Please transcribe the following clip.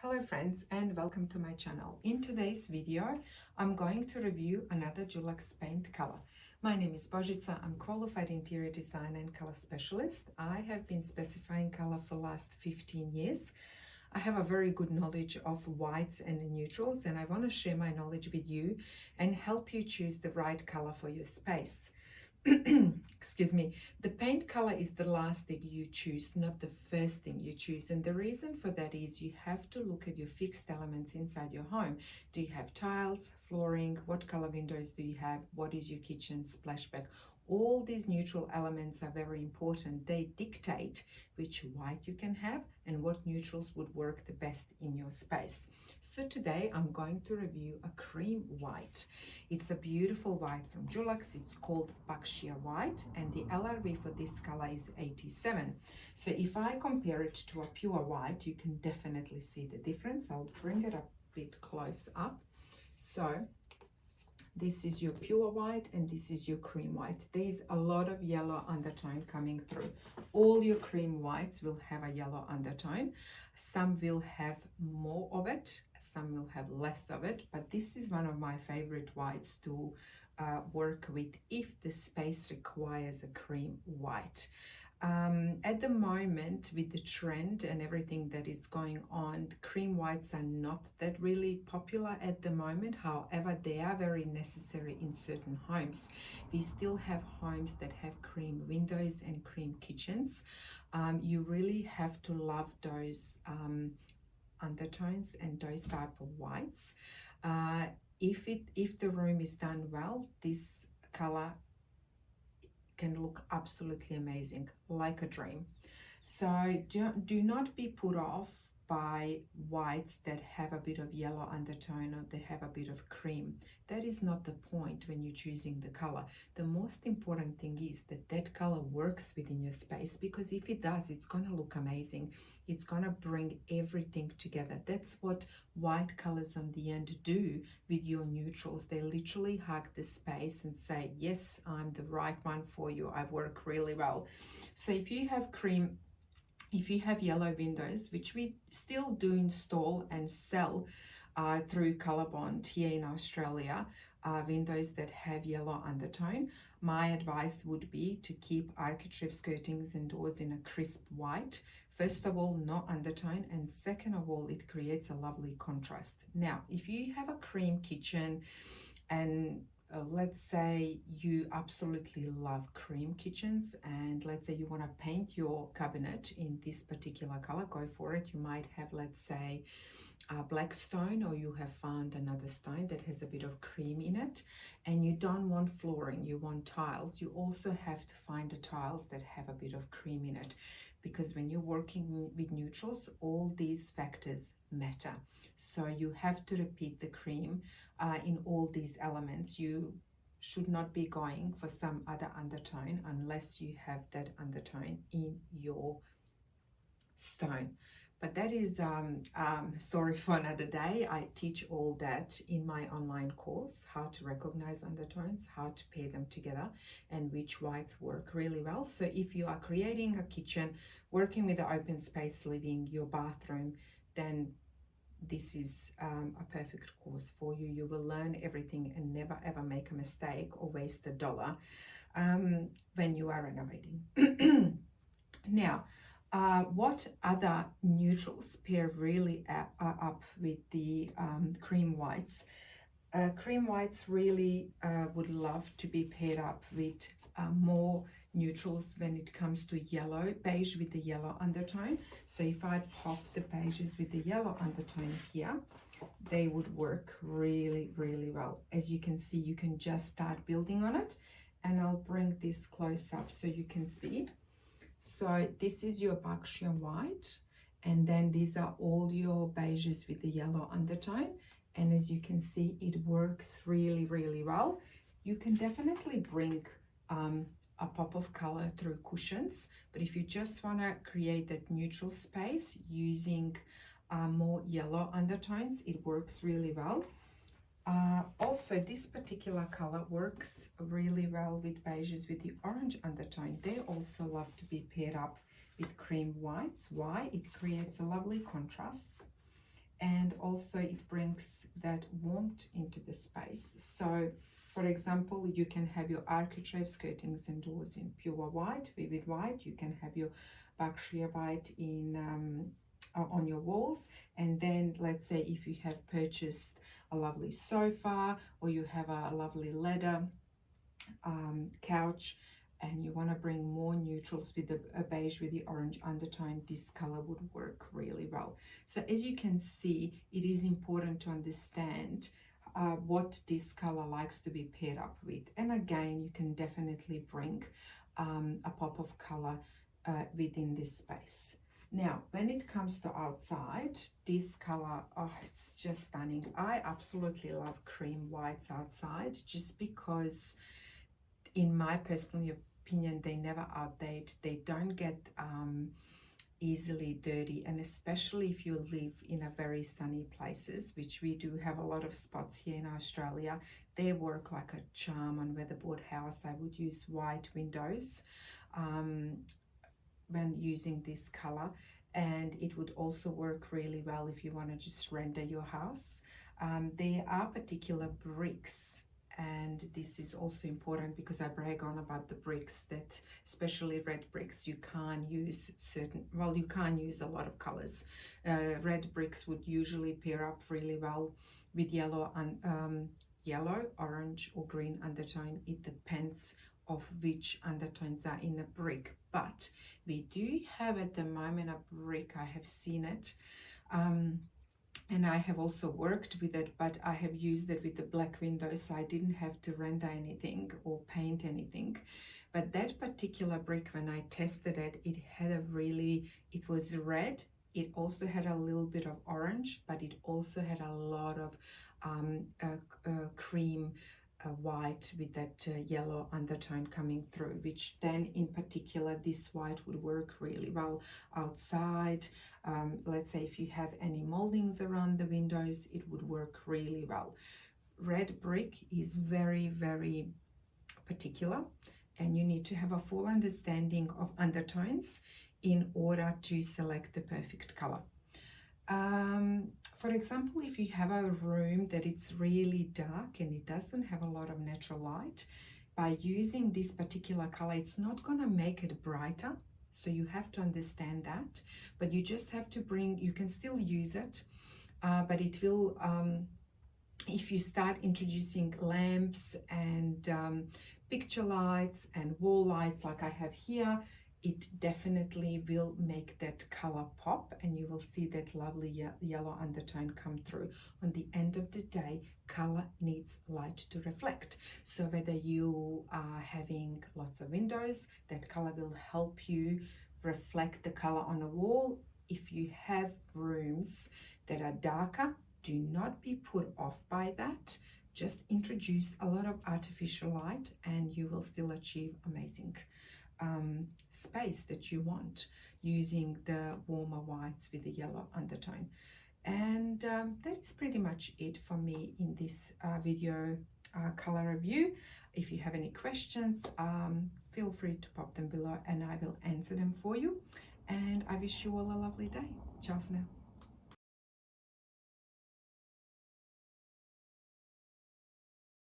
Hello friends and welcome to my channel. In today's video, I'm going to review another Dulux paint color. My name is Božica, I'm qualified interior designer and color specialist. I have been specifying color for the last 15 years. I have a very good knowledge of whites and neutrals and I want to share my knowledge with you and help you choose the right color for your space. Excuse me. The paint color is the last thing you choose, not the first thing you choose. And the reason for that is you have to look at your fixed elements inside your home. Do you have tiles, flooring? What color windows do you have? What is your kitchen splashback? All these neutral elements are very important. They dictate which white you can have and what neutrals would work the best in your space. So today I'm going to review a cream white. It's a beautiful white from Dulux. It's called Berkshire white and the LRV for this color is 87. So if I compare it to a pure white, you can definitely see the difference. I'll bring it a bit close up. So this is your pure white and this is your cream white. There's a lot of yellow undertone coming through. All your cream whites will have a yellow undertone. Some will have more of it, some will have less of it, but this is one of my favorite whites to work with if the space requires a cream white. At the moment, with the trend and everything that is going on, cream whites are not that really popular at the moment. However, they are very necessary in certain homes. We still have homes that have cream windows and cream kitchens. You really have to love those undertones and those type of whites. If the room is done well, this color can look absolutely amazing, like a dream. So do not be put off by whites that have a bit of yellow undertone or they have a bit of cream. That is not the point when you're choosing the color. The most important thing is that that color works within your space, because if it does, it's going to look amazing. It's going to bring everything together. That's what white colors on the end do with your neutrals. They literally hug the space and say, yes, I'm the right one for you. I work really well. So if you have cream, if you have yellow windows, which we still do install and sell through Colorbond here in Australia, windows that have yellow undertone, my advice would be to keep architrave skirtings and doors in a crisp white. First of all, no undertone, and second of all, it creates a lovely contrast. Now, if you have a cream kitchen and let's say you absolutely love cream kitchens and let's say you want to paint your cabinet in this particular color, go for it. You might have, let's say, a black stone, or you have found another stone that has a bit of cream in it, and you don't want flooring, you want tiles. You also have to find the tiles that have a bit of cream in it, because when you're working with neutrals, all these factors matter. So you have to repeat the cream in all these elements. You should not be going for some other undertone unless you have that undertone in your stone. But that is story for another day. I teach all that in my online course, how to recognize undertones, how to pair them together, and which whites work really well. So if you are creating a kitchen, working with the open space living, your bathroom, then this is a perfect course for you. You will learn everything and never ever make a mistake or waste a dollar when you are renovating. Now, what other neutrals pair really up with the cream whites? Cream whites really would love to be paired up with more neutrals when it comes to yellow, beige with the yellow undertone. So if I pop the beiges with the yellow undertone here, they would work really, really well. As you can see, you can just start building on it, and I'll bring this close up so you can see. So this is your Berkshire white, and then these are all your beiges with the yellow undertone. And as you can see, it works really, really well. You can definitely bring a pop of color through cushions, but if you just want to create that neutral space using more yellow undertones, it works really well. Also, this particular color works really well with beiges with the orange undertone. They also love to be paired up with cream whites. Why? It creates a lovely contrast and also it brings that warmth into the space. So for example, you can have your architraves, curtains and doors in pure white, vivid white. You can have your Berkshire white in on your walls. And then let's say if you have purchased a lovely sofa, or you have a lovely leather couch, and you want to bring more neutrals with a beige with the orange undertone, this color would work really well. So as you can see, it is important to understand what this color likes to be paired up with. And again, you can definitely bring a pop of color within this space. Now, when it comes to outside, this color, oh, it's just stunning. I absolutely love cream whites outside, just because in my personal opinion, they never outdate. They don't get easily dirty, and especially if you live in a very sunny places, which we do have a lot of spots here in Australia, they work like a charm. On weatherboard house, I would use white windows when using this color, and it would also work really well if you want to just render your house. There are particular bricks, and this is also important because I brag on about the bricks, that especially red bricks, you can't use you can't use a lot of colors. Red bricks would usually pair up really well with yellow and yellow, orange or green undertone. It depends of which undertones are in a brick, but we do have at the moment a brick, I have seen it, and I have also worked with it, but I have used it with the black windows, so I didn't have to render anything or paint anything. But that particular brick, when I tested it, it was red. It also had a little bit of orange, but it also had a lot of cream white with that yellow undertone coming through, which then in particular this white would work really well outside. Let's say if you have any moldings around the windows, it would work really well. Red brick is very, very particular, and you need to have a full understanding of undertones in order to select the perfect color. For example, if you have a room that it's really dark and it doesn't have a lot of natural light, by using this particular color, it's not going to make it brighter. So you have to understand that, but you just have to you can still use it, but it will, if you start introducing lamps and picture lights and wall lights like I have here, it definitely will make that color pop, and you will see that lovely yellow undertone come through. On the end of the day, color needs light to reflect. So whether you are having lots of windows, that color will help you reflect the color on a wall. If you have rooms that are darker, do not be put off by that. Just introduce a lot of artificial light and you will still achieve amazing space that you want, using the warmer whites with the yellow undertone. And that is pretty much it for me in this video color review. If you have any questions, feel free to pop them below and I will answer them for you. And I wish you all a lovely day. Ciao for now.